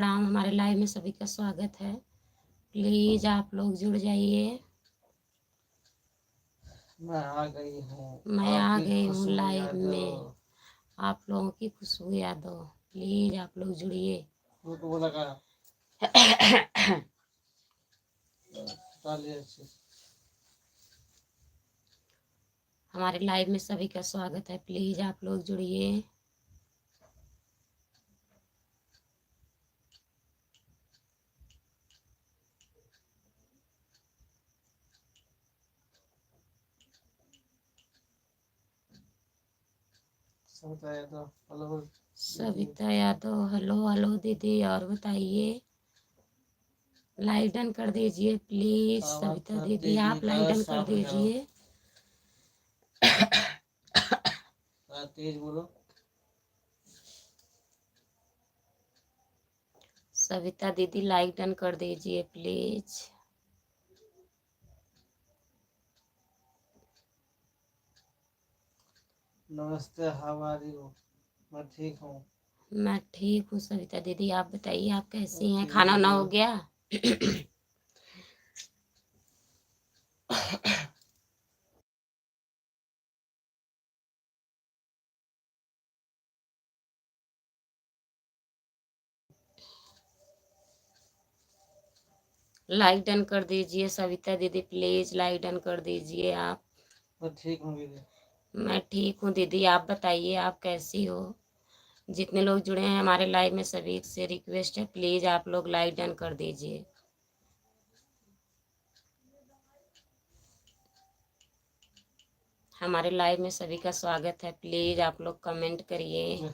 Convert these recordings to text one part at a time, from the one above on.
प्रणाम। हमारे लाइव में सभी का स्वागत है। प्लीज आप लोग जुड़ जाइए। मैं आ गई हूँ, मैं आ आपकी गई हूँ खुशबू लाइव में। यादव। आप लोगों की खुशबू यादव, प्लीज आप लोग जुड़िए। वो लगा डालिए अच्छे से। हमारे लाइव में सभी का स्वागत है। प्लीज आप लोग जुड़िए। Savita Yadav, hello. Savita Yadav, hello hello दीदी। और बताइए, लाइक डन कर दीजिए प्लीज। सविता दीदी आप लाइक डन कर दीजिए। तेज बोलो। सविता दीदी लाइक डन कर दीजिए प्लीज। नमस्ते, हाउ आर यू? मैं ठीक हूँ। मैं ठीक हूँ सविता दीदी, आप बताइए आप कैसी हैं? खाना वाना हो गया? लाइक डन कर दीजिए सविता दीदी, प्लीज लाइक डन कर दीजिए आप। मैं ठीक हूँ दीदी। मैं ठीक हूँ दीदी, आप बताइए आप कैसी हो? जितने लोग जुड़े हैं हमारे लाइव में सभी से रिक्वेस्ट है, प्लीज आप लोग लाइक डन कर दीजिए। हमारे लाइव में सभी का स्वागत है। प्लीज आप लोग कमेंट करिए।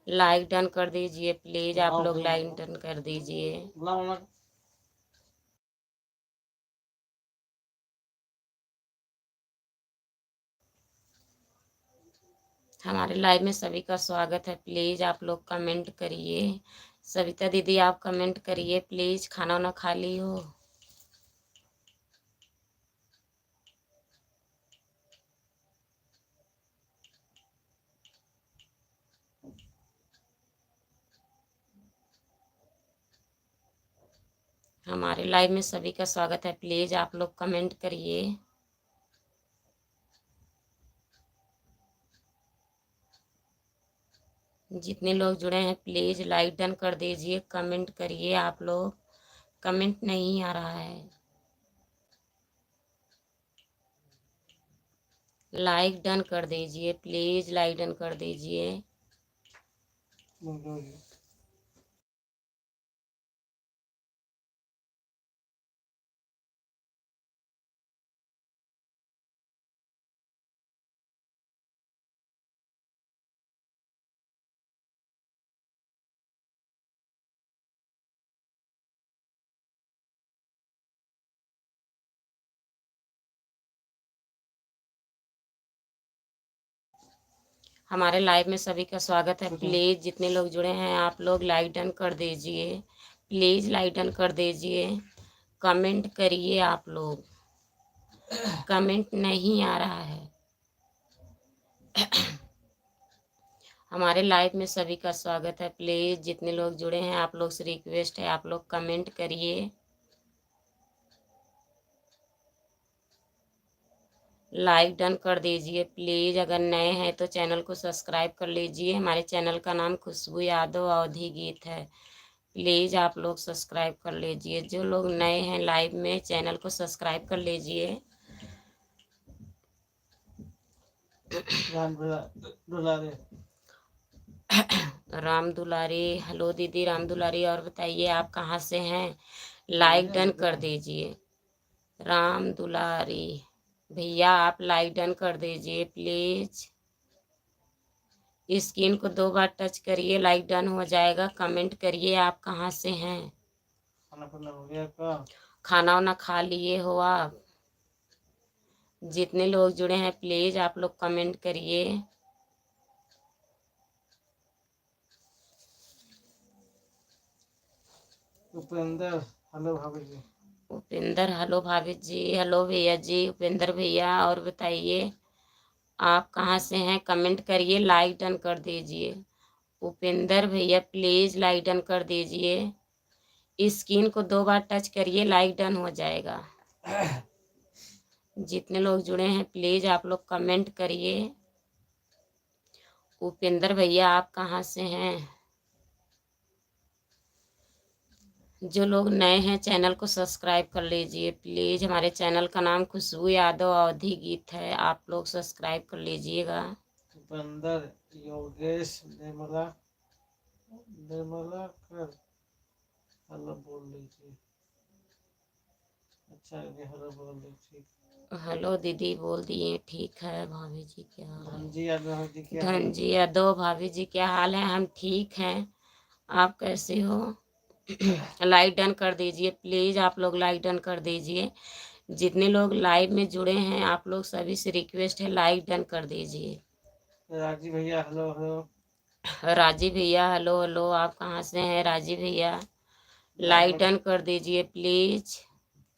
लाइक डन कर दीजिए प्लीज आप लोग, लाइक डन कर दीजिए। हमारे लाइव में सभी का स्वागत है। प्लीज आप लोग कमेंट करिए। सविता दीदी आप कमेंट करिए प्लीज। खाना वाना खा ली हो? हमारे लाइव में सभी का स्वागत है। प्लीज आप लोग कमेंट करिए। जितने लोग जुड़े हैं प्लीज लाइक डन कर दीजिए, कमेंट करिए आप लोग। कमेंट नहीं आ रहा है। लाइक डन कर दीजिए प्लीज, लाइक डन कर दीजिए। हमारे लाइव में सभी का स्वागत है। प्लीज जितने लोग जुड़े हैं आप लोग लाइक डन कर दीजिए। प्लीज लाइक डन कर दीजिए। कमेंट करिए आप लोग। कमेंट नहीं आ रहा है। हमारे लाइव में सभी का स्वागत है। प्लीज जितने लोग जुड़े हैं आप लोग से रिक्वेस्ट है, आप लोग कमेंट करिए। लाइक डन कर दीजिए प्लीज। अगर नए हैं तो चैनल को सब्सक्राइब कर लीजिए। हमारे चैनल का नाम खुशबू यादव अवधी गीत है। प्लीज आप लोग सब्सक्राइब कर लीजिए। जो लोग नए हैं लाइव में, चैनल को सब्सक्राइब कर लीजिए। राम दुलारी, हेलो दीदी राम दुलारी। और बताइए आप कहाँ से हैं? लाइक डन कर दीजिए। राम दुलारी भैया आप लाइक डन कर दीजिए प्लीज। स्क्रीन को 2 बार टच करिए, लाइक डन हो जाएगा। कमेंट करिए आप कहाँ से हैं। खाना वाना खा लिए हो आप? जितने लोग जुड़े हैं प्लीज आप लोग कमेंट करिए। उपेंद्र, हेलो भाभी जी। उपेंद्र, हेलो भाभी जी। हेलो भैया जी, उपेंद्र भैया। और बताइए आप कहाँ से हैं कमेंट करिए, लाइक डन कर दीजिए। उपेंद्र भैया प्लीज़ लाइक डन कर दीजिए। स्क्रीन को 2 बार टच करिए, लाइक डन हो जाएगा। जितने लोग जुड़े हैं प्लीज़ आप लोग कमेंट करिए। उपेंद्र भैया आप कहाँ से हैं? जो लोग नए हैं चैनल को सब्सक्राइब कर लीजिए प्लीज़। हमारे चैनल का नाम खुशबू यादव अवधी गीत है, आप लोग सब्सक्राइब कर लीजिएगा। उपेंद्र, योगेश, निर्मला कर हेलो बोल लीजिए। अच्छा ये हेलो बोल लीजिए। हेलो दीदी बोल दिए, ठीक है। भाभी जी क्या हाल है? धनजी यादव जी क्या हाल है? धनजी यादव भाभी जी क्या हाल है? हम ठीक हैं, आप कैसे हो? लाइक डन कर दीजिए प्लीज़, आप लोग लाइक डन कर दीजिए। जितने लोग लाइव में जुड़े हैं आप लोग सभी से रिक्वेस्ट है लाइक डन कर दीजिए। राजी भैया हेलो हेलो। राजी भैया हेलो हेलो, आप कहाँ से हैं राजी भैया? लाइक डन कर दीजिए प्लीज़।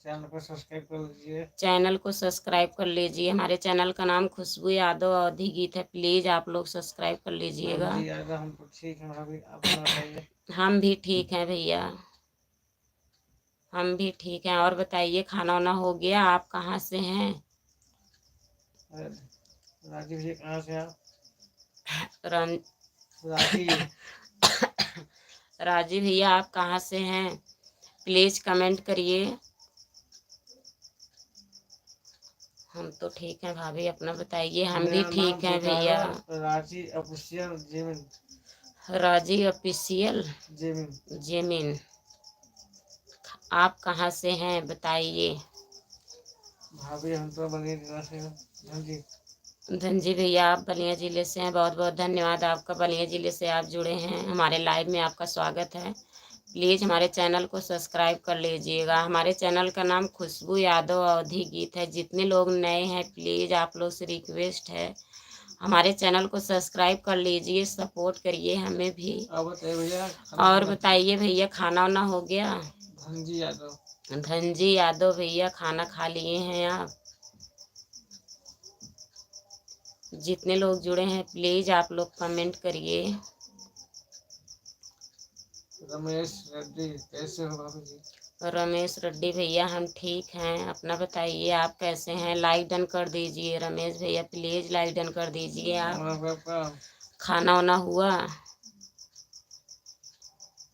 चैनल को सब्सक्राइब कर लीजिए। चैनल को सब्सक्राइब कर लीजिए। हमारे चैनल का नाम खुशबू यादव अवधी गीत है, प्लीज़ आप लोग सब्सक्राइब कर लीजिएगा। धनजी यादव हम तो ठीक हैं भाभी, आप बताइए। हम भी ठीक हैं भैया, हम भी ठीक हैं। और बताइए खाना वाना हो गया? आप कहाँ से हैं? राजी भैया कहाँ से आप? रम राजी राजी भैया आप कहाँ से हैं? प्लीज़ कमेंट करिए। हम तो ठीक हैं भाभी, अपना बताइए। हम भी मेरा नाम ठीक हैं भैया। राजी ऑफिशियल जेमिन। राजी ऑफिशियल जेमिन जेमिन, आप कहाँ से हैं बताइए। भाभी हम तो बनिया जिला से हैं। धनजी धनजी भैया आप बलिया ज़िले से हैं, बहुत बहुत धन्यवाद आपका। बलिया ज़िले से आप जुड़े हैं, हमारे लाइव में आपका स्वागत है। प्लीज़ हमारे चैनल को सब्सक्राइब कर लीजिएगा। हमारे चैनल का नाम खुशबू यादव अवधी गीत है। जितने लोग नए हैं प्लीज़ आप लोग से रिक्वेस्ट है हमारे चैनल को सब्सक्राइब कर लीजिए, सपोर्ट करिए हमें भी। अब बताइए भैया। और बताइए भैया खाना वाना हो गया? धनजी यादव। धनजी यादव भैया खाना खा लिए हैं आप? जितने लोग जुड़े हैं प्लीज़ आप लोग कमेंट करिए। रमेश रेड्डी कैसे हो भाभी जी? रमेश रेड्डी भैया हम ठीक हैं, अपना बताइए आप कैसे हैं? लाइक डन कर दीजिए रमेश भैया, प्लीज़ लाइक डन कर दीजिए आप। खाना वाना हुआ?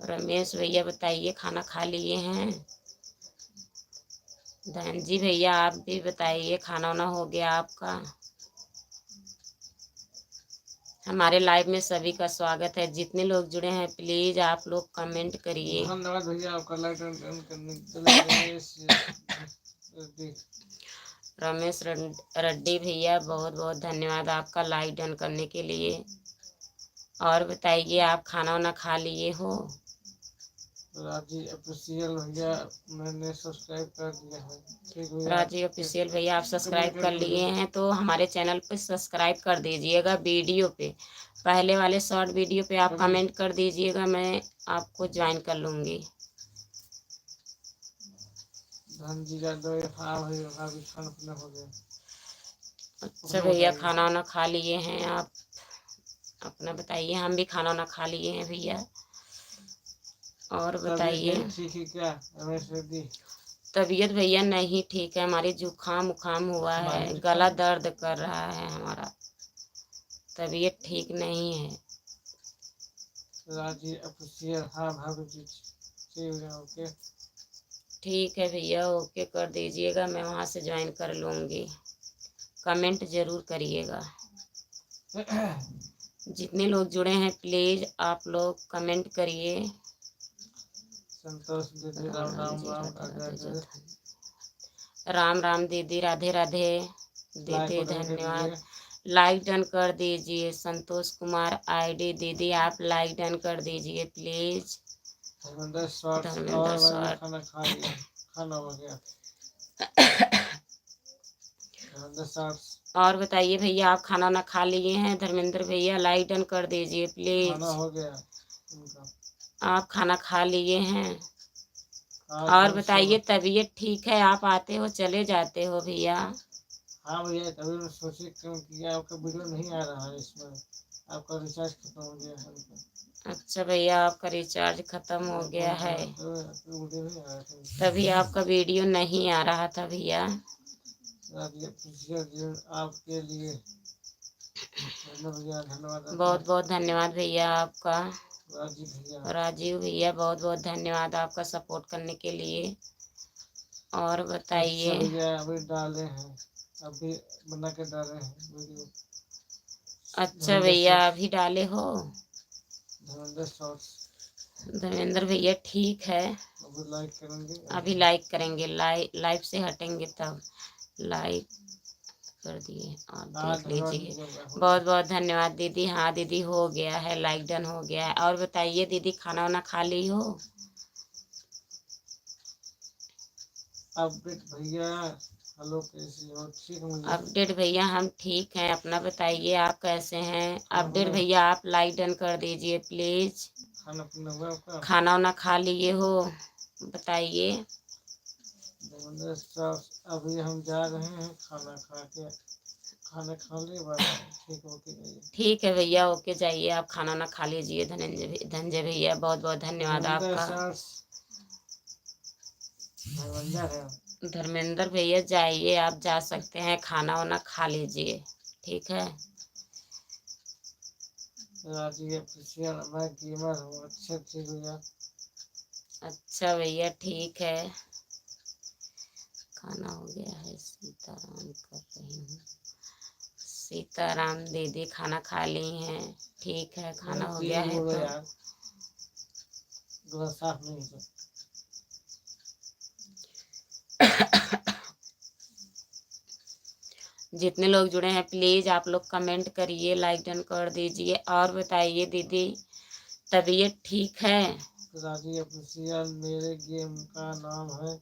रमेश भैया बताइए खाना खा लिए हैं? धनजी भैया आप भी बताइए खाना वाना हो गया आपका? हमारे लाइव में सभी का स्वागत है। जितने लोग जुड़े हैं प्लीज़ आप लोग कमेंट करिए। धन्यवाद भैया आपका लाइक करने के लिए। रमेश रेड्डी भैया बहुत बहुत धन्यवाद आपका लाइक डन करने के लिए। और बताइए आप खाना वाना खा लिए हो? राजी ऑफिशियल भैया मैंने सब्सक्राइब कर दिया है। ठीक भैया। राजी ऑफिशियल भैया आप सब्सक्राइब कर लिए हैं तो हमारे चैनल पे सब्सक्राइब कर दीजिएगा। वीडियो पे पहले वाले शॉर्ट वीडियो पे आप कमेंट कर दीजिएगा, मैं आपको ज्वाइन कर लूँगी। धनजी यादव हाँ भैया भाभी खाना पीना हो गया। अच्छा भैया खाना वाना खा लिए हैं आप? अपना बताइए। हम भी खाना वाना खा लिए हैं भैया। और बताइए। ठीक है क्या रमेश रेड्डी? तबीयत भैया नहीं ठीक है, हमारी जुकाम उखाम हुआ है, गला दर्द कर रहा है हमारा, तबीयत ठीक नहीं है। राजी ऑफिशियल हाँ भाभी जी ठीक है ओके। ठीक है भैया ओके कर दीजिएगा, मैं वहाँ से ज्वाइन कर लूँगी। कमेंट ज़रूर करिएगा। जितने लोग जुड़े हैं प्लीज़ आप लोग कमेंट करिए। संतोष दीदी राम राम राम राम दीदी राधे राधे दीदी धन्यवाद। लाइक डन कर दीजिए। संतोष कुमार आईडी दीदी आप लाइक डन कर दीजिए प्लीज़। धर्मेंद्र स्वाद खाना खा लिया, खाना हो गया। और बताइए भैया आप खाना ना खा लिए हैं? धर्मेंद्र भैया लाइक डन कर दीजिए प्लीज। खाना हो गया उनका। आप खाना खा लिए हैं? और बताइए तबीयत ठीक है? आप आते हो चले जाते हो भैया? हाँ भैया, तभी मैं सोचे क्यों किया, आपका वीडियो नहीं आ रहा है इसमें, आपका रिचार्ज खत्म हो गया है उनका। अच्छा भैया, आपका रिचार्ज खत्म हो गया है, तो आपका वीडियो नहीं आ रहा था। तभी आपका वीडियो नहीं आ रहा था भैया। आपके लिए भैया धन्यवाद। बहुत बहुत धन्यवाद भैया आपका। राजीव भैया, राजीव भैया, बहुत बहुत धन्यवाद आपका सपोर्ट करने के लिए। और बताइए। अच्छा भैया, अभी डाले हैं, अभी बना के डाले हैं वीडियो। अच्छा भैया, अभी डाले हो? धर्मेंद्र शॉर्ट्स। धर्मेंद्र भैया ठीक है, अभी लाइक करेंगे, अभी लाइक करेंगे, लाइव से हटेंगे तब लाइक कर दिए और देख लीजिए। बहुत बहुत धन्यवाद दीदी। हाँ दीदी, हो गया है, लाइक डन हो गया है। और बताइए दीदी, खाना वाना खा ली हो? अपडेट भैया, हेलो कैसे हो? ठीक हूँ भैया। अपडेट भैया, हम ठीक हैं, अपना बताइए आप कैसे हैं? अपडेट भैया, आप लाइक डन कर दीजिए प्लीज। खाना पीना हुआ आपका? खाना वाना खा लिए हो? बताइए। अभी हम जा रहे हैं खाना खा के, खाना खा ले बाद ठीक होके जाइए। ठीक है भैया, ओके जाइए, आप खाना ना खा लीजिए। धनंजय भैया, बहुत बहुत धन्यवाद आपका। धर्मेंद्र भैया, जाइए, आप जा सकते हैं, खाना वाना खा लीजिए, ठीक है। मैं गेमर हूँ। अच्छा ठीक भैया। अच्छा भैया, ठीक है। खाना हो गया है, सीताराम कर रही हूँ। सीताराम दीदी खाना खा ली हैं, ठीक है, खाना हो गया है तो साफ नहीं जितने लोग जुड़े हैं प्लीज आप लोग कमेंट करिए, लाइक डन कर दीजिए। और बताइए दीदी, तबीयत ठीक है? राजी ऑफिशियल, मेरे गेम का नाम है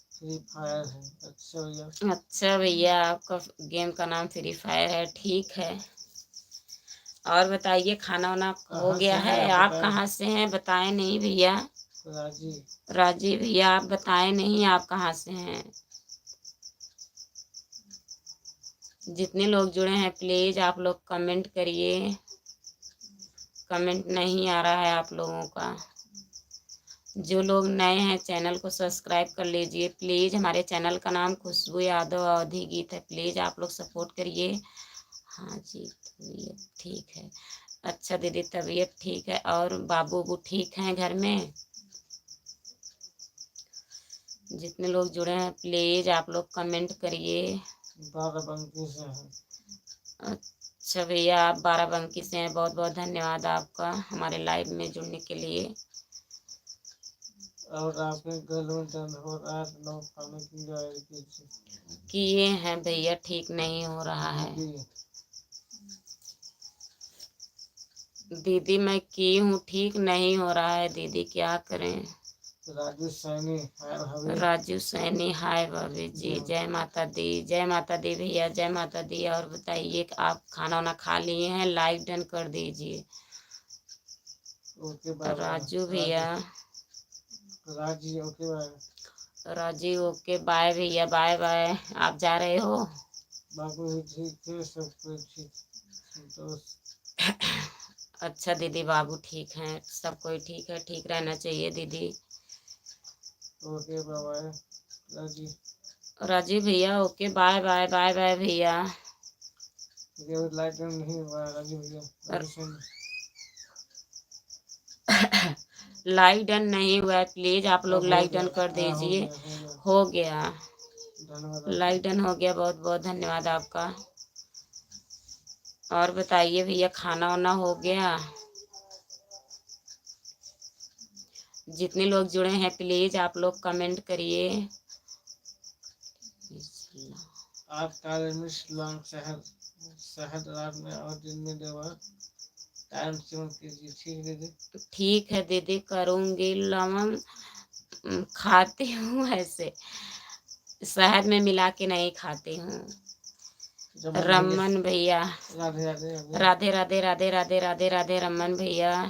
फ्री फायर है। अच्छा भैया। अच्छा भैया, आपका गेम का नाम फ्री फायर है, ठीक है। और बताइए, खाना वाना हो गया है? आप कहाँ से हैं, बताएं नहीं भैया। राजी भैया, आप बताएं नहीं आप कहाँ से हैं। जितने लोग जुड़े हैं प्लीज आप लोग कमेंट करिए। कमेंट नहीं आ रहा है आप लोगों का। जो लोग नए हैं चैनल को सब्सक्राइब कर लीजिए प्लीज। हमारे चैनल का नाम खुशबू यादव अवधी गीत है, प्लीज आप लोग सपोर्ट करिए। हाँ जी, तबीयत ठीक है। अच्छा दीदी, तबीयत ठीक है। और बाबू वो ठीक हैं घर में? जितने लोग जुड़े हैं प्लीज आप लोग कमेंट करिए। बाराबंकी से हैं। अच्छा भैया, आप बाराबंकी से हैं, बहुत बहुत धन्यवाद आपका हमारे लाइव में जुड़ने के लिए। और आपके गल में दर्द हो रहा है तो खाने की किए हैं भैया, ठीक नहीं हो रहा है। दीदी मैं की हूँ, ठीक नहीं हो रहा है दीदी, क्या करें। राजू सैनी, राजू सैनी, हाय भाभी जी, जय माता दी, जय माता दी भैया, जय माता दी। और बताइए कि आप खाना वाना खा लिए हैं? लाइक डन कर दीजिए। राजू भैया, राजी ओके बाय। राजी ओके बाय भैया, बाय बाय। आप जा रहे हो? बाबू ठीक है, सब कुछ ठीक, संतोष। अच्छा दीदी, बाबू ठीक हैं, सब कोई ठीक है, ठीक रहना चाहिए दीदी। ओके बाय राजी। राजीव भैया, okay bye bye, bye bye भैया। लाइट नहीं हुआ राजीव भैया। लाइक डन नहीं हुआ है, प्लीज आप लोग लाइक डन कर दीजिए। हो गया, लाइक डन हो गया, बहुत बहुत धन्यवाद आपका। और बताइए भैया, खाना वाना हो गया? जितने लोग जुड़े हैं प्लीज आप लोग कमेंट करिए। आप काले मिर्च लौंग शहद रात में और दिन में दवा टाइम सेवन कीजिए, ठीक है दीदी? ठीक है दीदी, करूँगी। लवंग खाती हूँ, ऐसे शहद में मिला के नहीं खाती हूँ। रमन भैया, राधे राधे राधे राधे राधे राधे राधे रमन भैया,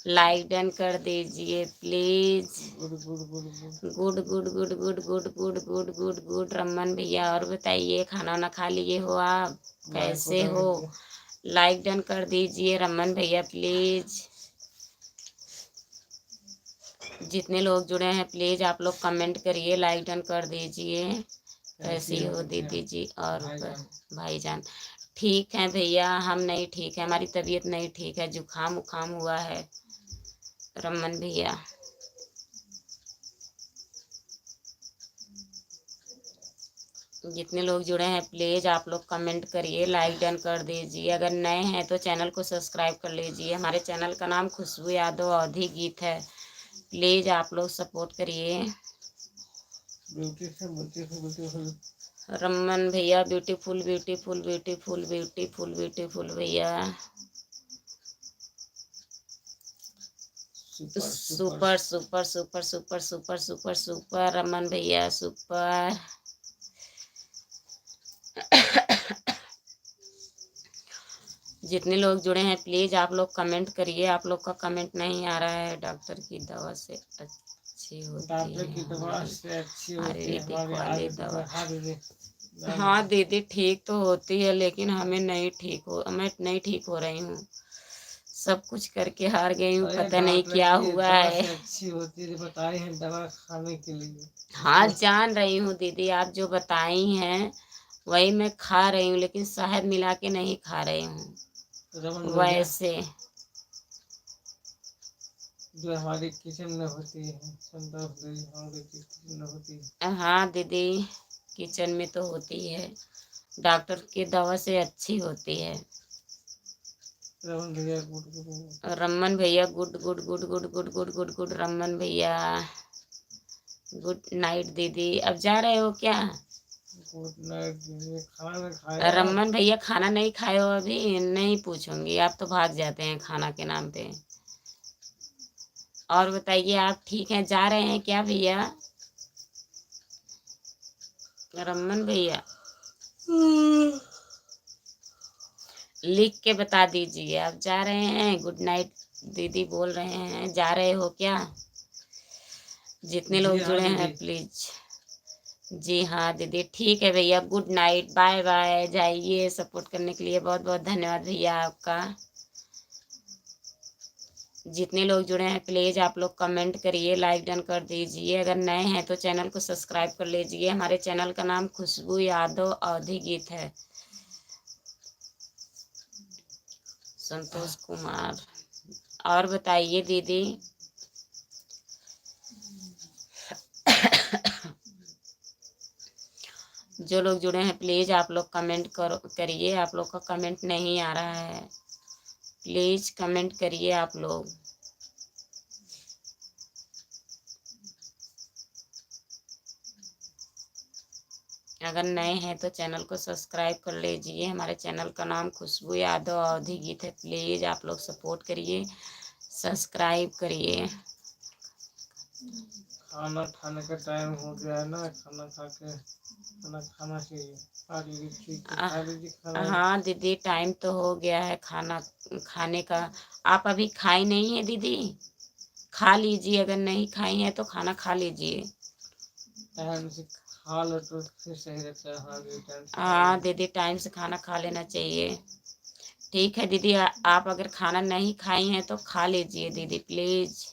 लाइक डन कर दीजिए please. Good good good good. Good good good good good good good good good. Raman भैया और बताइए, खाना ना खा लिए हो आप, लाइक कैसे बटन हो? दीजिए। लाइक डन कर दीजिए रमन भैया प्लीज। जितने लोग जुड़े हैं प्लीज आप लोग कमेंट करिए, लाइक डन कर दीजिए। कैसी हो दीदी जी और भाईजान? ठीक है भैया, हम नहीं ठीक है, हमारी तबीयत नहीं ठीक है, जुकाम उखाम हुआ है रमन भैया। जितने लोग जुड़े हैं प्लीज आप लोग कमेंट करिए, लाइक डन कर दीजिए। अगर नए हैं तो चैनल को सब्सक्राइब कर लीजिए। हमारे चैनल का नाम खुशबू यादव अवधी गीत है, प्लीज आप लोग सपोर्ट करिए। Beautiful beautiful beautiful. रमन भैया beautiful beautiful beautiful beautiful beautiful भैया। Super super super super super super super Raman भैया सुपर। जितने लोग जुड़े हैं प्लीज आप लोग कमेंट करिए। आप लोग का कमेंट नहीं आ रहा है। डॉक्टर की दवा से अच्छी होती है, डॉक्टर की दवा से अच्छी होती है आयुर्वेदिक हमारी वाली आयुर्वेदिक दवा। हाँ दीदी। हाँ दीदी ठीक तो होती है, लेकिन मैं नहीं ठीक हो रही हूँ। सब कुछ करके हार गई हूँ, पता नहीं क्या हुआ है। अच्छी होती है बताई है दवा खाने के लिए। हाँ जान रही हूँ दीदी, आप जो बताई हैं वही मैं खा रही हूँ, लेकिन शहद मिला के नहीं खा रही हूँ वैसे। जो हमारी किचन में होती है, हमारे किचन में होती है। हाँ दीदी किचन में तो होती है, डॉक्टर की दवा से अच्छी होती है। रमन भैया good good good good good good good good. Raman भैया गुड नाइट दीदी। अब जा रहे हो क्या? गुड नाइट दीदी। खाना खाया? रमन भैया खाना नहीं खाए हो अभी? नहीं पूछूंगी, आप तो भाग जाते हैं खाना के नाम पे। और बताइए आप ठीक हैं? जा रहे हैं क्या भैया? रमन भैया लिख के बता दीजिए आप जा रहे हैं। गुड नाइट दीदी बोल रहे हैं, जा रहे हो क्या? जितने लोग जुड़े हैं प्लीज। जी हाँ दीदी ठीक है भैया, गुड नाइट, बाय बाय। जाइए, सपोर्ट करने के लिए बहुत बहुत धन्यवाद भैया आपका। जितने लोग जुड़े हैं प्लीज आप लोग कमेंट करिए, लाइक डन कर दीजिए। अगर नए हैं तो चैनल को सब्सक्राइब कर लीजिए। हमारे चैनल का नाम खुशबू यादव अवधी गीत है। संतोष कुमार और बताइए दीदी। जो लोग जुड़े हैं प्लीज आप लोग कमेंट करिए। आप लोग का कमेंट नहीं आ रहा है, प्लीज कमेंट करिए आप लोग। अगर नए हैं तो चैनल को सब्सक्राइब कर लीजिए। हमारे चैनल का नाम खुशबू यादव अवधी गीत है, प्लीज आप लोग सपोर्ट करिए, सब्सक्राइब करिए। खाना खाने का टाइम हो गया है ना, खाना खा के खाना खाना चाहिए। हाँ दीदी टाइम तो हो गया है खाना खाने का। आप अभी खाई नहीं है दीदी? खा लीजिए, अगर नहीं खाई है तो खाना खा लीजिए। टाइम से खा लो तो फिर सही रहता है। हाँ दीदी टाइम से खाना खा लेना चाहिए। ठीक है दीदी, आप अगर खाना नहीं खाई हैं तो खा लीजिए दीदी प्लीज।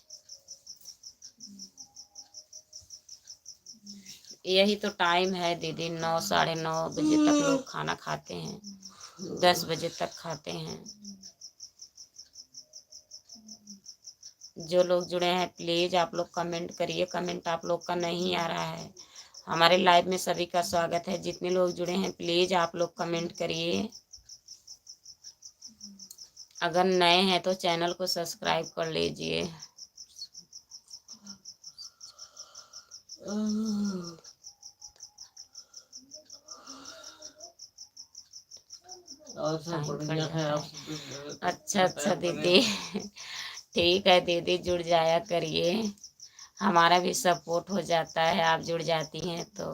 यही तो टाइम है दीदी, 9 साढ़े 9 बजे तक लोग खाना खाते हैं, 10 बजे तक खाते हैं। जो लोग जुड़े हैं प्लीज आप लोग कमेंट करिए। कमेंट आप लोग का नहीं आ रहा है। हमारे लाइव में सभी का स्वागत है। जितने लोग जुड़े हैं प्लीज आप लोग कमेंट करिए। अगर नए हैं तो चैनल को सब्सक्राइब कर लीजिए। अच्छा दीदी ठीक है दीदी, जुड़ जाया करिए, हमारा भी सपोर्ट हो जाता है। आप जुड़ जाती हैं तो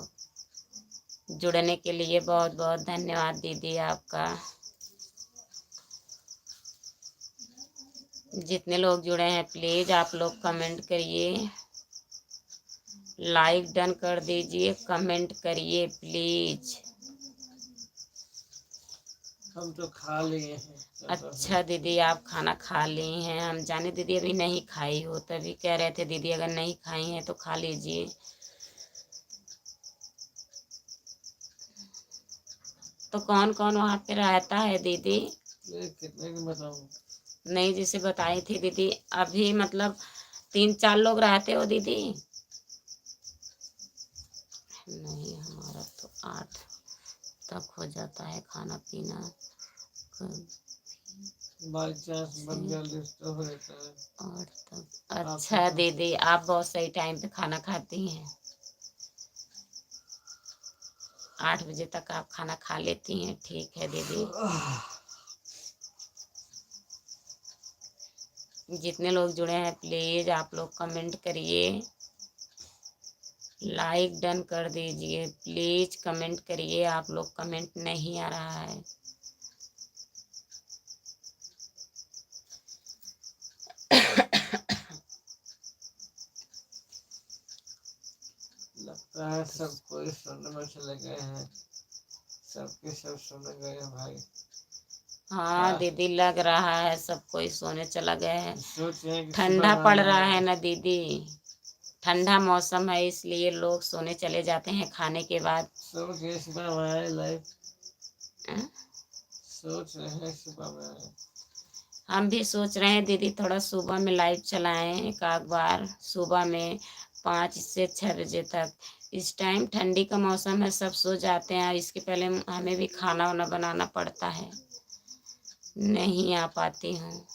जुड़ने के लिए बहुत बहुत धन्यवाद दीदी आपका। जितने लोग जुड़े हैं प्लीज़ आप लोग कमेंट करिए, लाइक डन कर दीजिए, कमेंट करिए प्लीज़। हम तो खा लिए हैं। अच्छा दीदी आप खाना खा ली हैं, हम जाने दीदी अभी नहीं खाई हो, तभी कह रहे थे दीदी अगर नहीं खाई हैं तो खा लीजिए। तो कौन कौन वहाँ पे रहता है दीदी? कितने की बताऊँ? नहीं जैसे बताई थी दीदी अभी, मतलब 3-4 लोग रहते हो दीदी? नहीं हमारा तो 8 तक हो जाता है खाना पीना, बाई चांस बन गया तो हो जाता है 8 तक। अच्छा दीदी आप बहुत सही टाइम पे खाना खाती हैं, 8 बजे तक आप खाना खा लेती हैं, ठीक है दीदी। जितने लोग जुड़े हैं प्लीज़ आप लोग कमेंट करिए, लाइक डन कर दीजिए प्लीज़, कमेंट करिए, आप लोग कमेंट नहीं आ रहा है। लगता है सब कोई सोने में चले गए हैं, सबके सब सोने गए हैं भाई। हाँ दीदी लग रहा है सब कोई सोने चला गया है, सोच रहे हैं कि ठंडा पड़ रहा है ना दीदी, ठंडा मौसम है इसलिए लोग सोने चले जाते हैं खाने के बाद। सोच रहे सुबह में आए लाइव, अं? सोच रहे हैं सुबह में आए। हम भी सोच रहे हैं दीदी थोड़ा सुबह में लाइव चलाएं एक आध बार, सुबह में 5 से 6 बजे तक। इस टाइम ठंडी का मौसम है, सब सो जाते हैं, इसके पहले हमें भी खाना वाना बनाना पड़ता है, नहीं आ पाती हूँ।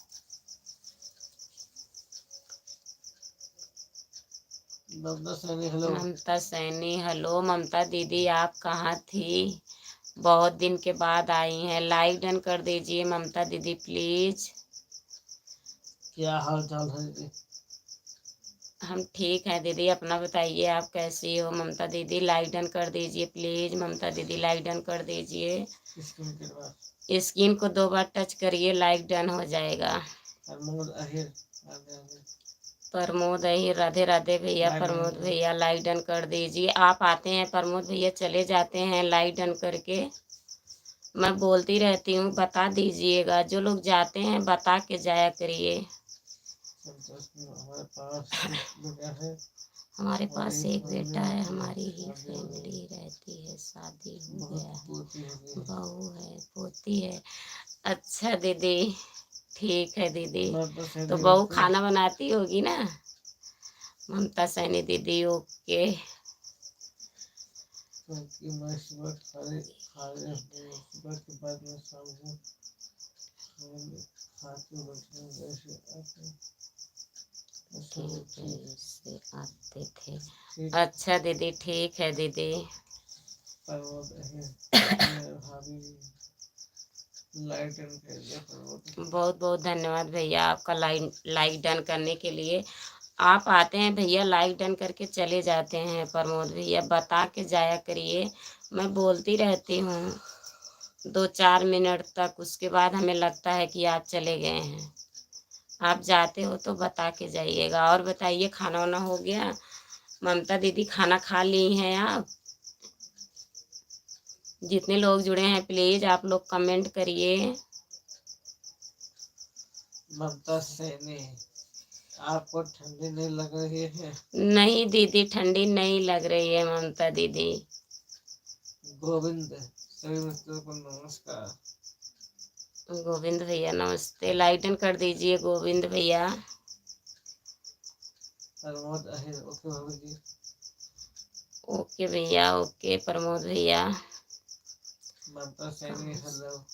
ममता सैनी हेलो, ममता दीदी आप कहाँ थी, बहुत दिन के बाद आई हैं, लाइक डन कर दीजिए ममता दीदी प्लीज। क्या हाल चाल है दीदी? हम ठीक हैं दीदी, अपना बताइए आप कैसी हो? ममता दीदी लाइक डन कर दीजिए प्लीज, ममता दीदी लाइक डन कर दीजिए। स्क्रीन को 2 बार टच करिए, लाइक डन हो जाएगा। प्रमोद अहिर राधे राधे भैया, प्रमोद भैया लाइक डन कर दीजिए। आप आते हैं प्रमोद भैया चले जाते हैं लाइक डन करके, मैं बोलती रहती हूँ बता दीजिएगा, जो लोग जाते हैं बता के जाया करिए। हमारे पास एक बेटा है, हमारी ही फैमिली रहती है, शादी हो गया है, बहू है, पोती है। अच्छा दीदी ठीक है दीदी, तो बहू खाना बनाती होगी ना? ममता सैनी दीदी ओके। मैं सुबह सुबह के बाद में शाम को से आते थे। अच्छा दीदी ठीक है दीदी। बहुत बहुत धन्यवाद भैया आपका लाइक डन करने के लिए। आप आते हैं भैया लाइक डन करके चले जाते हैं, प्रमोद भैया बता के जाया करिए, मैं बोलती रहती हूँ 2-4 मिनट तक, उसके बाद हमें लगता है कि आप चले गए हैं। आप जाते हो तो बता के जाइएगा। और बताइए खाना वाना हो गया? ममता दीदी खाना खा ली हैं आप? जितने लोग जुड़े हैं प्लीज आप लोग कमेंट करिए। ममता सैनी आपको ठंडी नहीं लग रही है? नहीं दीदी ठंडी नहीं लग रही है ममता दीदी। गोविंद सभी मित्रों को नमस्कार। गोविंद भैया नमस्ते, लाइक डन कर दीजिए गोविंद भैया। प्रमोद अहिर ओके भाभी जी। ओके भैया ओके प्रमोद भैया। ममता सैनी हेलो।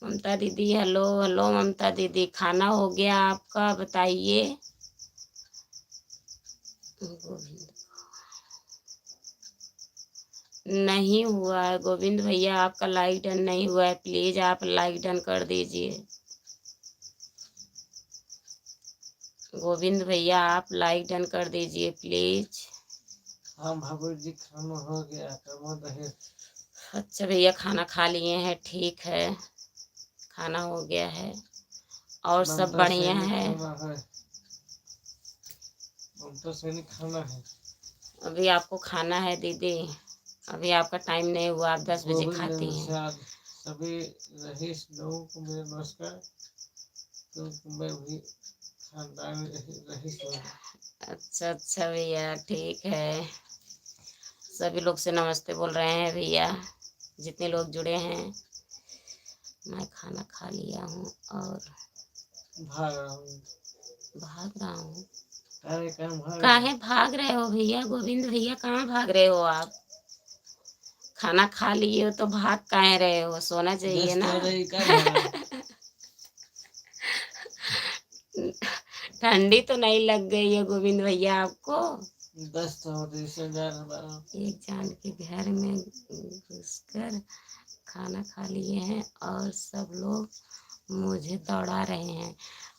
ममता दीदी हेलो हेलो। ममता दीदी खाना हो गया आपका बताइए? गोविंद नहीं हुआ है गोविंद भैया, आपका लाइक डन नहीं हुआ है, प्लीज आप लाइक डन कर दीजिए। गोविंद भैया आप लाइक डन कर दीजिए प्लीज। हाँ भाभी जी खाना हो गया। प्रमोद अहिर अच्छा भैया खाना खा लिए हैं, ठीक है खाना हो गया है। और सब ममता बढ़िया सैनिक है। खाना है, ममता सैनिक खाना है। अभी आपको खाना है दीदी, अभी आपका टाइम नहीं हुआ, आप 10 बजे गोविंद खाती हैं। निषाद, सभी रईस लोगों को मेरा नमस्कार, क्योंकि मैं भी खानदान रईस हूँ। अच्छा अच्छा भैया, ठीक है। सभी लोग से नमस्ते बोल रहे हैं भैया, जितने लोग जुड़े हैं। मैं खाना खा लिया हूँ और भाग रहा हूँ। भाग रहा हूँ? अरे कहाँ भाग रहा हूँ? काहे भाग रहे हो भैया? गोविंद भैया कहाँ भाग रहे हो आप? खाना खा लिए हो तो भाग काहे रहे हो? सोना चाहिए ना। ठंडी तो नहीं लग गई है गोविंद भैया आपको? 10 एक जान के घर में घुसकर खाना खा लिए हैं और सब लोग मुझे दौड़ा रहे हैं।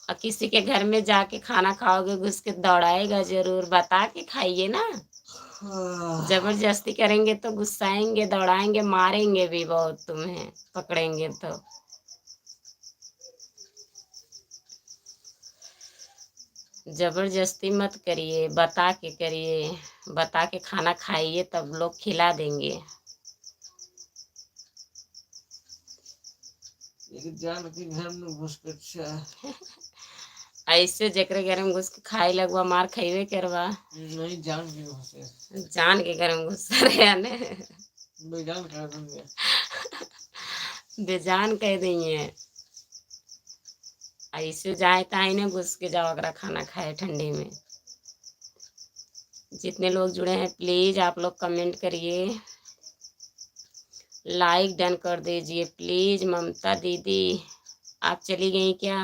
और किसी के घर में जाके खाना खाओगे घुस के दौड़ाएगा जरूर, बता के खाइए ना। जबरदस्ती करेंगे तो गुस्साएंगे, दौड़ाएंगे, मारेंगे भी बहुत, तुम्हें पकड़ेंगे तो। जबरदस्ती मत करिए, बता के करिए, बता के खाना खाइए तब लोग खिला देंगे। जान के घर में घुस कर ऐसे जेकरे घर में घुस के खाए लगवा मार खाइबे करवा। नहीं, जान के घुसे। जान के घर में घुस रहे ने। बेजान कर दूंगे। बेजान कह देंगे। ऐसे जाए ताई ने घुस के जाओ अगर खाना खाए ठंडी में। जितने लोग जुड़े हैं प्लीज आप लोग कमेंट करिए, लाइक डन कर दीजिए प्लीज। ममता दीदी आप चली गई क्या?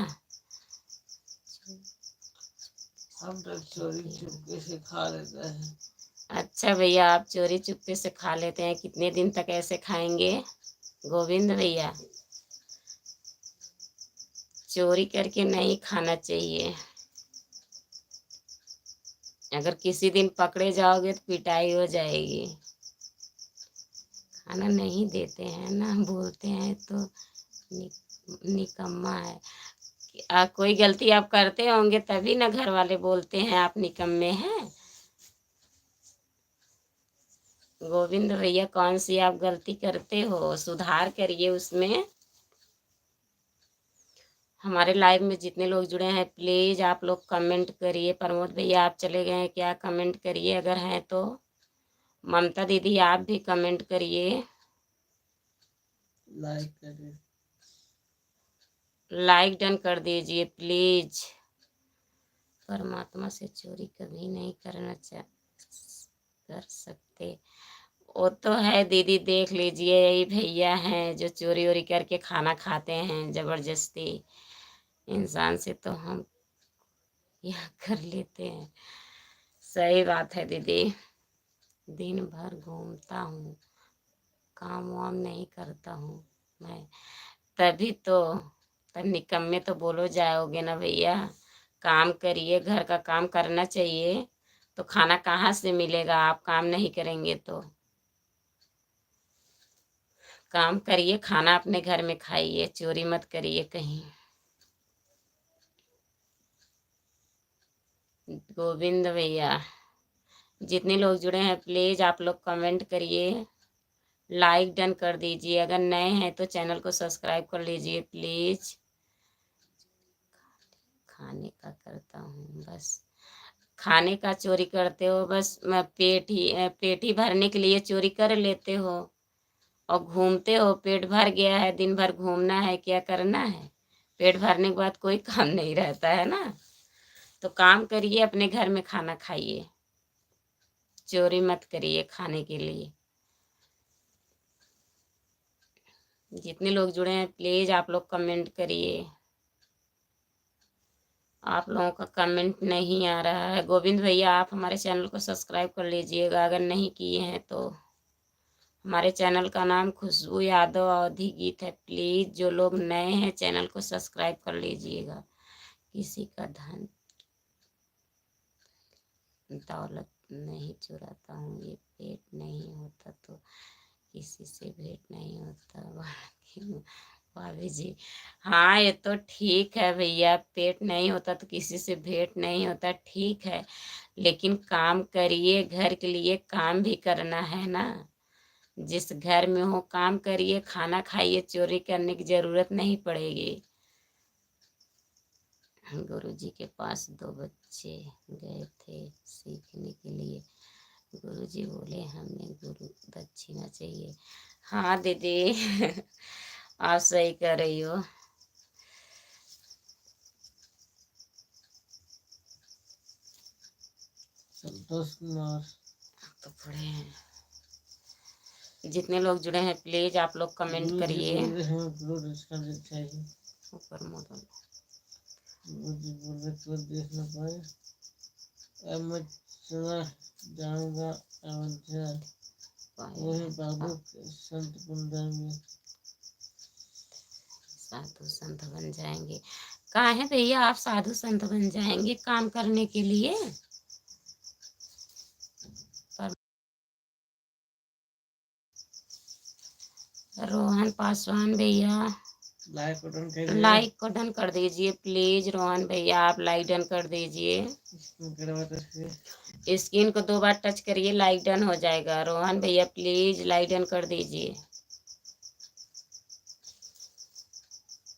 हम तो चोरी चुपके से खा लेते हैं। अच्छा भैया, आप चोरी चुपके से खा लेते हैं, कितने दिन तक ऐसे खाएंगे गोविंद भैया? चोरी करके नहीं खाना चाहिए। अगर किसी दिन पकड़े जाओगे तो पिटाई हो जाएगी। खाना नहीं देते हैं ना, बोलते हैं तो निकम्मा है। कोई गलती आप करते होंगे तभी ना घर वाले बोलते हैं आप निकम्मे हैं। गोविंद भैया कौन सी आप गलती करते हो? सुधार करिए उसमें। हमारे लाइव में जितने लोग जुड़े हैं प्लीज आप लोग कमेंट करिए। प्रमोद भैया आप चले गए हैं क्या? कमेंट करिए अगर हैं तो। ममता दीदी आप भी कमेंट करिए, लाइक करिए, लाइक डन कर दीजिए प्लीज। परमात्मा से चोरी कभी नहीं कर सकते। वो तो है दीदी, देख लीजिए यही भैया हैं जो चोरी वोरी करके खाना खाते हैं जबरदस्ती। इंसान से तो हम यह कर लेते हैं। सही बात है दीदी। दिन भर घूमता हूँ, काम वाम नहीं करता हूँ मैं, तभी तो। तब निकम्मे तो बोलो जाओगे ना भैया। काम करिए, घर का काम करना चाहिए। तो खाना कहाँ से मिलेगा आप काम नहीं करेंगे तो? काम करिए, खाना अपने घर में खाइए, चोरी मत करिए कहीं। गोविंद भैया जितने लोग जुड़े हैं प्लीज आप लोग कमेंट करिए, लाइक डन कर दीजिए। अगर नए हैं तो चैनल को सब्सक्राइब कर लीजिए प्लीज। खाने का करता हूँ बस। खाने का चोरी करते हो बस? मैं पेट ही भरने के लिए चोरी कर लेते हो और घूमते हो। पेट भर गया है, दिन भर घूमना है, क्या करना है? पेट भरने के बाद कोई काम नहीं रहता है ना। तो काम करिए, अपने घर में खाना खाइए, चोरी मत करिए खाने के लिए। जितने लोग जुड़े हैं प्लीज आप लोग कमेंट करिए। आप लोगों का कमेंट नहीं आ रहा है। गोविंद भैया आप हमारे चैनल को सब्सक्राइब कर लीजिएगा अगर नहीं किए हैं तो। हमारे चैनल का नाम खुशबू यादव अवधी गीत है। प्लीज जो लोग नए हैं चैनल को सब्सक्राइब कर लीजिएगा। किसी का धन दौलत नहीं चुराता हूँ, ये पेट नहीं होता तो किसी से भेंट नहीं होता। भाभी जी, हाँ ये तो ठीक है भैया, पेट नहीं होता तो किसी से भेंट नहीं होता, ठीक है, लेकिन काम करिए, घर के लिए काम भी करना है ना। जिस घर में हो काम करिए, खाना खाइए, चोरी करने की जरूरत नहीं पड़ेगी। गुरुजी के पास दो बच्चे गए थे सीखने के लिए। गुरुजी बोले हमें गुरु दक्षिणा चाहिए। हाँ दीदी आप सही कर रही हो। संतोष कुमार तो पढ़े हैं। जितने लोग जुड़े हैं प्लीज आप लोग कमेंट करिए। ऊपर मोबाइल देख न पाए, अब मैं चला जाऊंगा अयोध्या, वही बाबू के संत कुंडा में। साधु संत बन जाएंगे। कहा है भैया आप साधु संत बन जाएंगे काम करने के लिए? पर रोहन पासवान भैया लाइक को डन कर दीजिए प्लीज। रोहन भैया आप लाइक डन कर दीजिए। स्क्रीन को 2 बार टच करिए, लाइक डन हो जाएगा। रोहन भैया प्लीज लाइक डन कर दीजिए।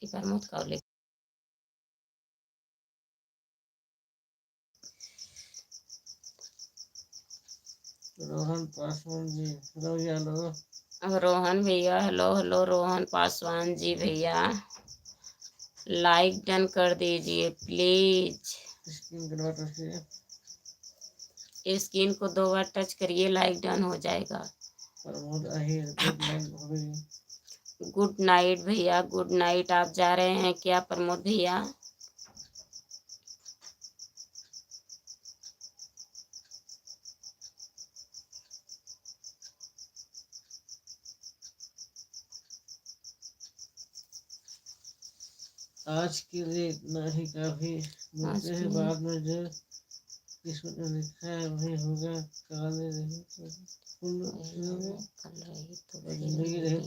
प्रमोद का रोहन पासवान जी, हेलो रोहन भैया, हेलो हेलो रोहन पासवान जी भैया लाइक डन कर दीजिए प्लीज। स्क्रीन को 2 बार टच करिए, लाइक डन हो जाएगा। गुड नाइट भैया, गुड नाइट। आप जा रहे हैं क्या प्रमोद भैया? आज के लिए इतना ही काफी। मिलते हैं बाद में, जो किस्मत में लिखा है वही होगा। काले रही तो जिंदगी रही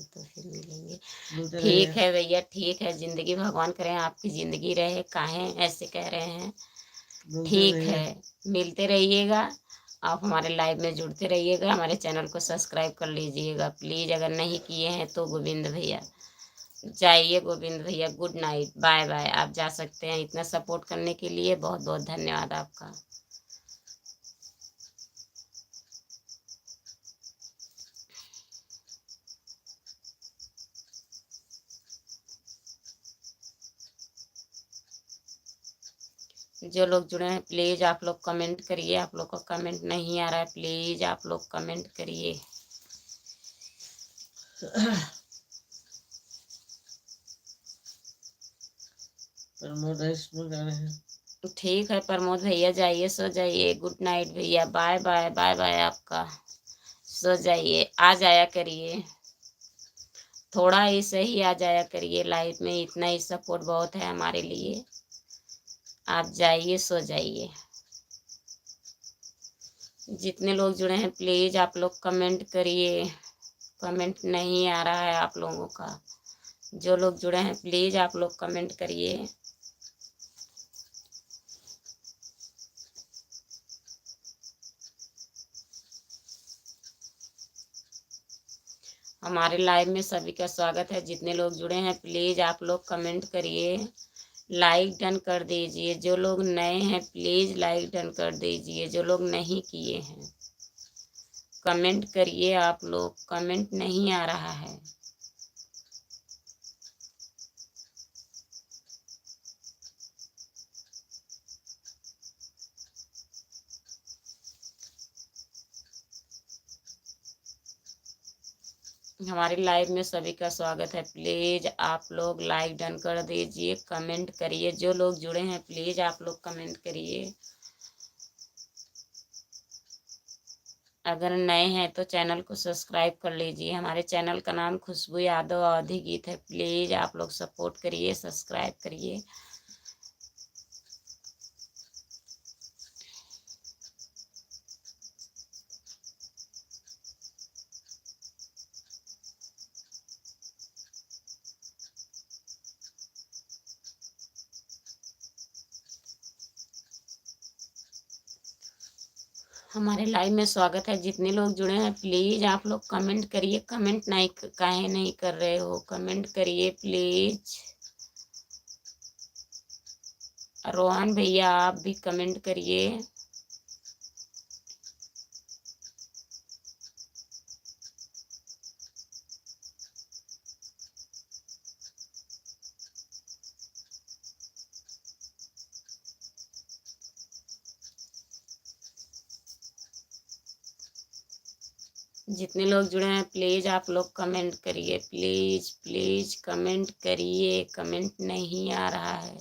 तो फिर मिलेंगे। ठीक है भैया, ठीक है। जिंदगी भगवान करें आपकी जिंदगी रहे, काहे ऐसे कह रहे हैं? ठीक है, मिलते रहिएगा। आप हमारे लाइव में जुड़ते रहिएगा। हमारे चैनल को सब्सक्राइब कर लीजिएगा प्लीज, अगर नहीं किए हैं तो। गोविंद भैया जाइए, गोविंद भैया गुड नाइट, बाय बाय। आप जा सकते हैं। इतना सपोर्ट करने के लिए बहुत बहुत धन्यवाद आपका। जो लोग जुड़े हैं प्लीज आप लोग कमेंट करिए। आप लोग का कमेंट नहीं आ रहा है, प्लीज आप लोग कमेंट करिए। ठीक है प्रमोद भैया, जाइए सो जाइए। गुड नाइट भैया, बाय बाय, बाय बाय आपका। सो जाइए, आ जाया करिए, थोड़ा ही सही आ जाया करिए लाइफ में। इतना ही सपोर्ट बहुत है हमारे लिए। आप जाइए, सो जाइए। जितने लोग जुड़े हैं प्लीज आप लोग कमेंट करिए। कमेंट नहीं आ रहा है आप लोगों का। जो लोग जुड़े हैं प्लीज आप लोग कमेंट करिए। हमारे लाइव में सभी का स्वागत है। जितने लोग जुड़े हैं प्लीज आप लोग कमेंट करिए, लाइक डन कर दीजिए। जो लोग नए हैं प्लीज लाइक डन कर दीजिए। जो लोग नहीं किए हैं कमेंट करिए। आप लोग कमेंट नहीं आ रहा है। हमारे लाइव में सभी का स्वागत है। प्लीज आप लोग लाइक डन कर दीजिए, कमेंट करिए। जो लोग जुड़े हैं प्लीज आप लोग कमेंट करिए। अगर नए हैं तो चैनल को सब्सक्राइब कर लीजिए। हमारे चैनल का नाम खुशबू यादव अवधी गीत है। प्लीज आप लोग सपोर्ट करिए, सब्सक्राइब करिए। हमारे लाइव में स्वागत है। जितने लोग जुड़े हैं प्लीज आप लोग कमेंट करिए। कमेंट नहीं काहे नहीं कर रहे हो, कमेंट करिए प्लीज। रोहन भैया आप भी कमेंट करिए। जितने लोग जुड़े हैं प्लीज आप लोग कमेंट करिए। प्लीज प्लीज कमेंट करिए। कमेंट नहीं आ रहा है।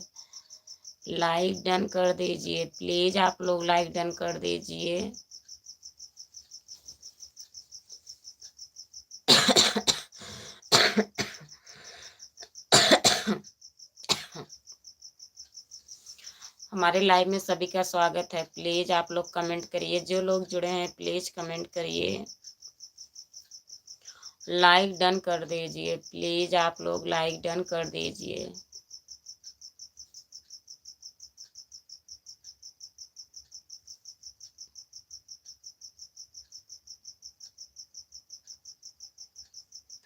लाइक डन कर दीजिए प्लीज। आप लोग लाइक डन कर दीजिए। हमारे लाइव में सभी का स्वागत है। प्लीज आप लोग कमेंट करिए। जो लोग जुड़े हैं प्लीज कमेंट करिए। लाइक डन कर दीजिए प्लीज। आप लोग लाइक डन कर दीजिए।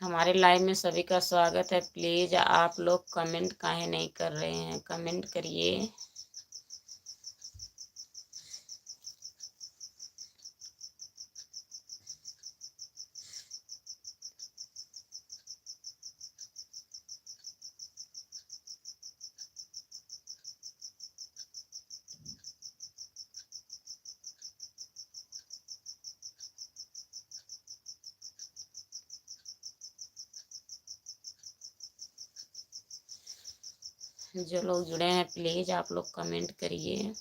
हमारे लाइव में सभी का स्वागत है। प्लीज आप लोग कमेंट काहे नहीं कर रहे हैं, कमेंट करिए। जो लोग जुड़े हैं प्लीज आप लोग कमेंट करिए।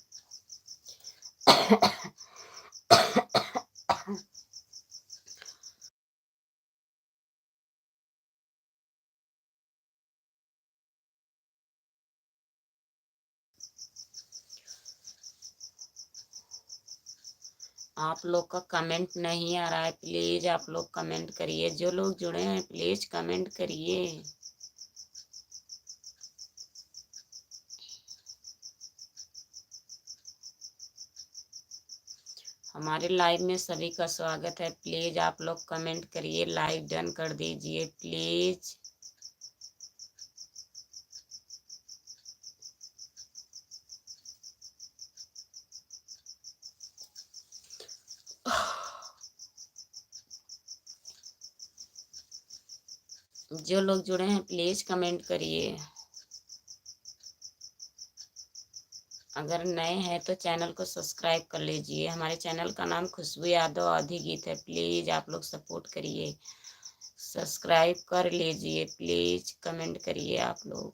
आप लोग का कमेंट नहीं आ रहा है। प्लीज आप लोग कमेंट करिए। जो लोग जुड़े हैं प्लीज कमेंट करिए। हमारे लाइव में सभी का स्वागत है। प्लीज आप लोग कमेंट करिए। लाइक डन कर दीजिए प्लीज। जो लोग जुड़े हैं प्लीज कमेंट करिए। अगर नए हैं तो चैनल को सब्सक्राइब कर लीजिए। हमारे चैनल का नाम खुशबू यादव अवधी गीत है। प्लीज आप लोग सपोर्ट करिए। सब्सक्राइब कर लीजिए प्लीज। कमेंट करिए आप लोग।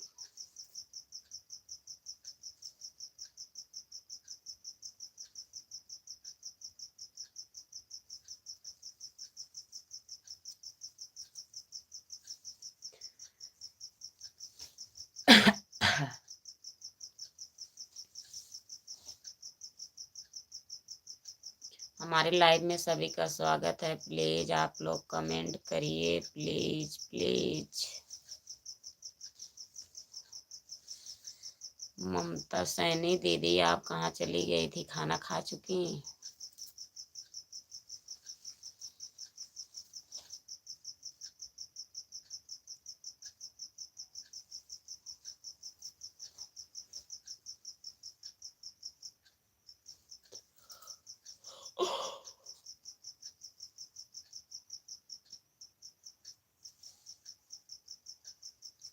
हमारे लाइव में सभी का स्वागत है। प्लीज आप लोग कमेंट करिए। Please please. ममता सैनी दीदी आप कहाँ चली गई थी, खाना खा चुकी?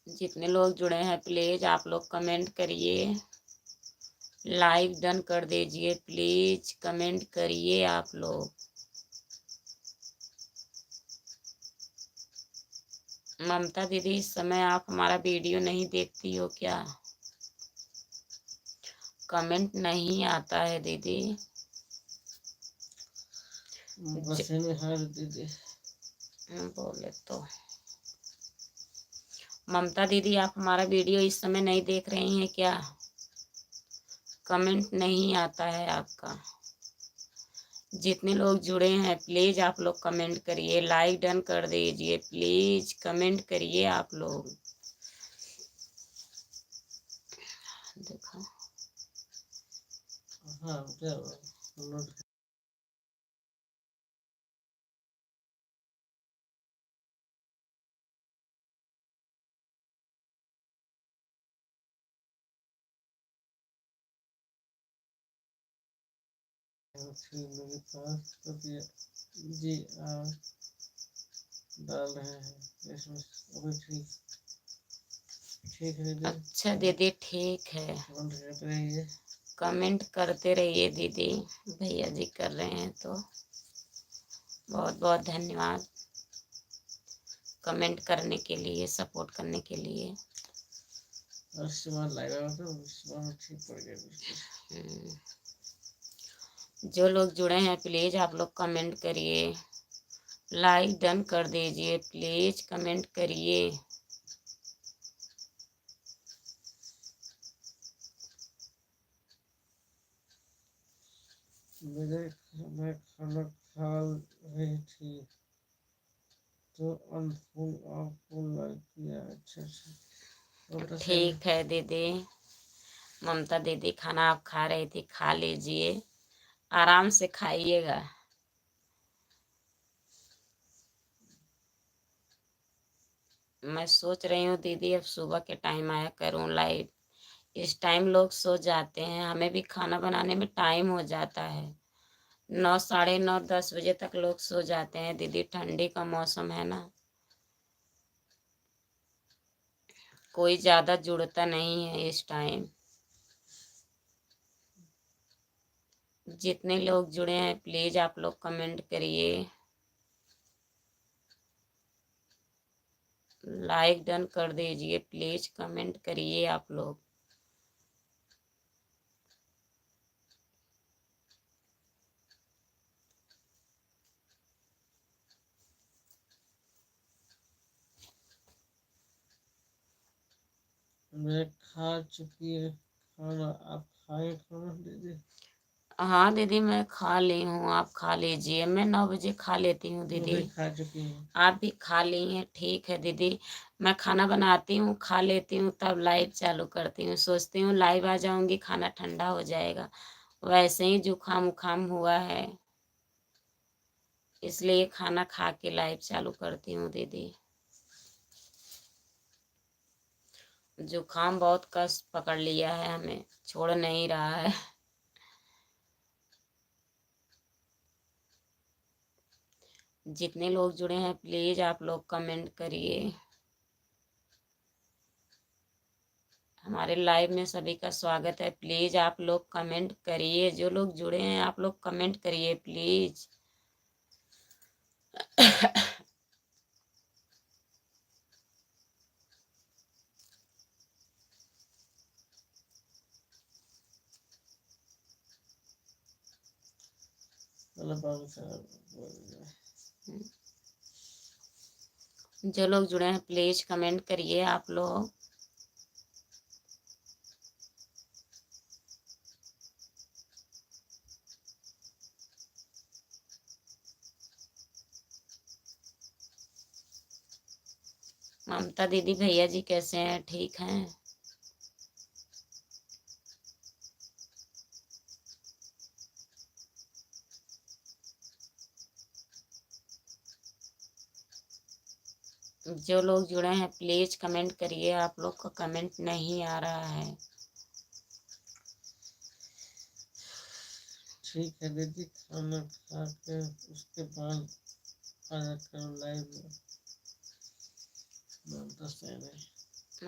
जितने लोग जुड़े हैं प्लीज आप लोग कमेंट करिए। लाइक डन कर दीजिए प्लीज। कमेंट करिए आप लोग। ममता दीदी इस समय आप हमारा वीडियो नहीं देखती हो क्या? कमेंट नहीं आता है दीदी। दीदी बोले तो ममता दीदी आप हमारा वीडियो इस समय नहीं देख रही हैं क्या? कमेंट नहीं आता है आपका। जितने लोग जुड़े हैं प्लीज आप लोग कमेंट करिए। लाइक डन कर दीजिए प्लीज। कमेंट करिए आप लोग। देखो हाँ फिर मेरे पास तो जी डाल रहे हैं इसमें अभी ठीक ठीक है दीदी। अच्छा दीदी ठीक है, कमेंट करते रहिए, कमेंट करते रहिए दीदी, भैया जी कर रहे हैं तो बहुत बहुत धन्यवाद कमेंट करने के लिए, सपोर्ट करने के लिए। ठीक पड़ गया। जो लोग जुड़े हैं प्लीज़ आप लोग कमेंट करिए, लाइक डन कर दीजिए, प्लीज़ कमेंट करिए। मैं खाना खा रही थी तो अनफुल आपको लाइक किया। अच्छा ठीक है दीदी, ममता दीदी खाना आप खा रही थी, खा लीजिए, आराम से खाइएगा। मैं सोच रही हूँ दीदी अब सुबह के टाइम आया करूँ लाइव, इस टाइम लोग सो जाते हैं, हमें भी खाना बनाने में टाइम हो जाता है, 9 साढ़े 9 10 बजे तक लोग सो जाते हैं दीदी, ठंडी का मौसम है ना, कोई ज़्यादा जुड़ता नहीं है इस टाइम। जितने लोग जुड़े हैं प्लीज़ आप लोग कमेंट करिए, लाइक डन कर दीजिए, प्लीज़ कमेंट करिए आप लोग। मैं खा चुकी है खाना, आप खाए खाना दीदी? हाँ दीदी मैं खा ली हूँ, आप खा लीजिए, मैं 9 बजे खा लेती हूँ दीदी। खा चुकी हूँ। आप भी खा ली हैं, ठीक है दीदी। मैं खाना बनाती हूँ, खा लेती हूँ, तब लाइव चालू करती हूँ, सोचती हूँ लाइव आ जाऊंगी, खाना ठंडा हो जाएगा, वैसे ही जुकाम उखाम हुआ है, इसलिए खाना खा के लाइव चालू करती हूँ दीदी। जुकाम बहुत कष्ट पकड़ लिया है हमें, छोड़ नहीं रहा है। जितने लोग जुड़े हैं प्लीज़ आप लोग कमेंट करिए। हमारे लाइव में सभी का स्वागत है, प्लीज़ आप लोग कमेंट करिए, जो लोग जुड़े हैं आप लोग कमेंट करिए प्लीज़। जो लोग जुड़े हैं प्लीज़ कमेंट करिए आप लोग। ममता दीदी भैया जी कैसे हैं, ठीक हैं? जो लोग जुड़े हैं प्लीज़ कमेंट करिए, आप लोग का कमेंट नहीं आ रहा है। ठीक है दीदी, खाना खा के उसके बाद आया करो लाइव में।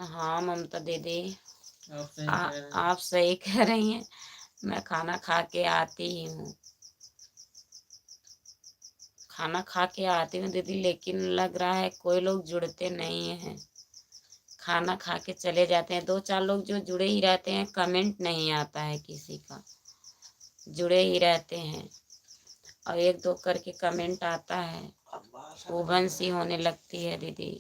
हाँ ममता दीदी आप आप सही कह रही हैं, मैं खाना खा के आती ही हूँ, खाना खा के आती हूँ दीदी, लेकिन लग रहा है कोई लोग जुड़ते नहीं हैं, खाना खा के चले जाते हैं, 2-4 लोग जो जुड़े ही रहते हैं, कमेंट नहीं आता है किसी का, जुड़े ही रहते हैं और 1-2 करके कमेंट आता है, उबन सी होने लगती है दीदी।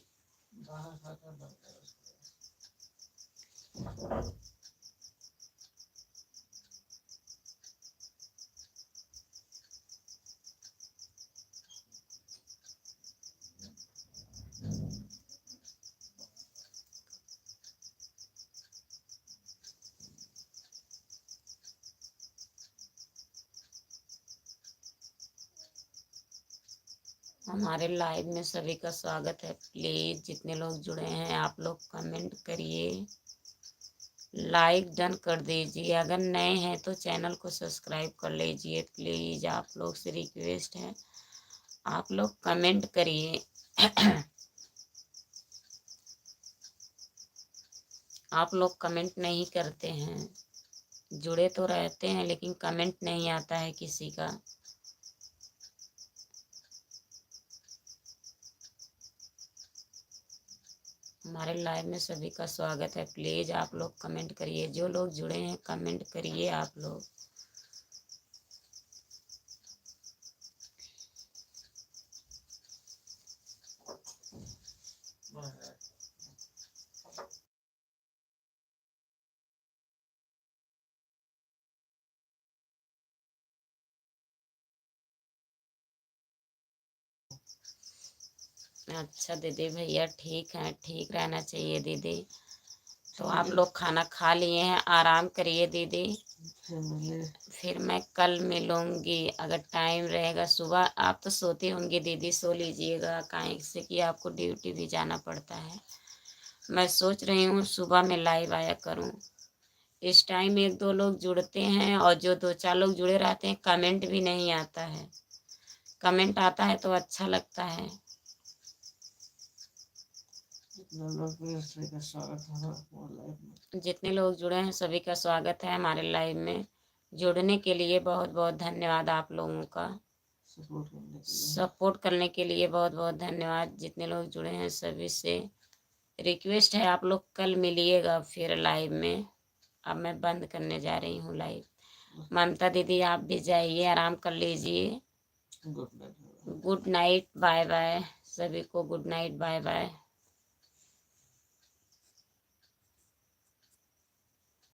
हमारे लाइव में सभी का स्वागत है, प्लीज़ जितने लोग जुड़े हैं आप लोग कमेंट करिए, लाइक डन कर दीजिए। अगर नए हैं तो चैनल को सब्सक्राइब कर लीजिए प्लीज़। आप लोग से रिक्वेस्ट है, आप लोग कमेंट करिए। आप लोग कमेंट नहीं करते हैं, जुड़े तो रहते हैं लेकिन कमेंट नहीं आता है किसी का। हमारे लाइव में सभी का स्वागत है। प्लीज़ आप लोग कमेंट करिए, जो लोग जुड़े हैं कमेंट करिए आप लोग। अच्छा दीदी भैया ठीक है, ठीक रहना चाहिए दीदी। तो आप लोग खाना खा लिए हैं, आराम करिए दीदी। फिर मैं कल मिलूंगी अगर टाइम रहेगा। सुबह आप तो सोती होंगी दीदी, सो लीजिएगा, काहे से कि आपको ड्यूटी भी जाना पड़ता है। मैं सोच रही हूँ सुबह में लाइव आया करूँ। इस टाइम एक दो लोग जुड़ते हैं और जो दो चार लोग जुड़े रहते हैं कमेंट भी नहीं आता है। कमेंट आता है तो अच्छा लगता है। जितने लोग जुड़े हैं सभी का स्वागत है हमारे लाइव में। जुड़ने के लिए बहुत बहुत धन्यवाद आप लोगों का। सपोर्ट करने के लिए बहुत बहुत धन्यवाद। जितने लोग जुड़े हैं सभी से रिक्वेस्ट है, आप लोग कल मिलिएगा फिर लाइव में। अब मैं बंद करने जा रही हूँ लाइव। ममता दीदी आप भी जाइए, आराम कर लीजिए। Good night, bye bye. सभी को गुड नाइट, बाय बाय।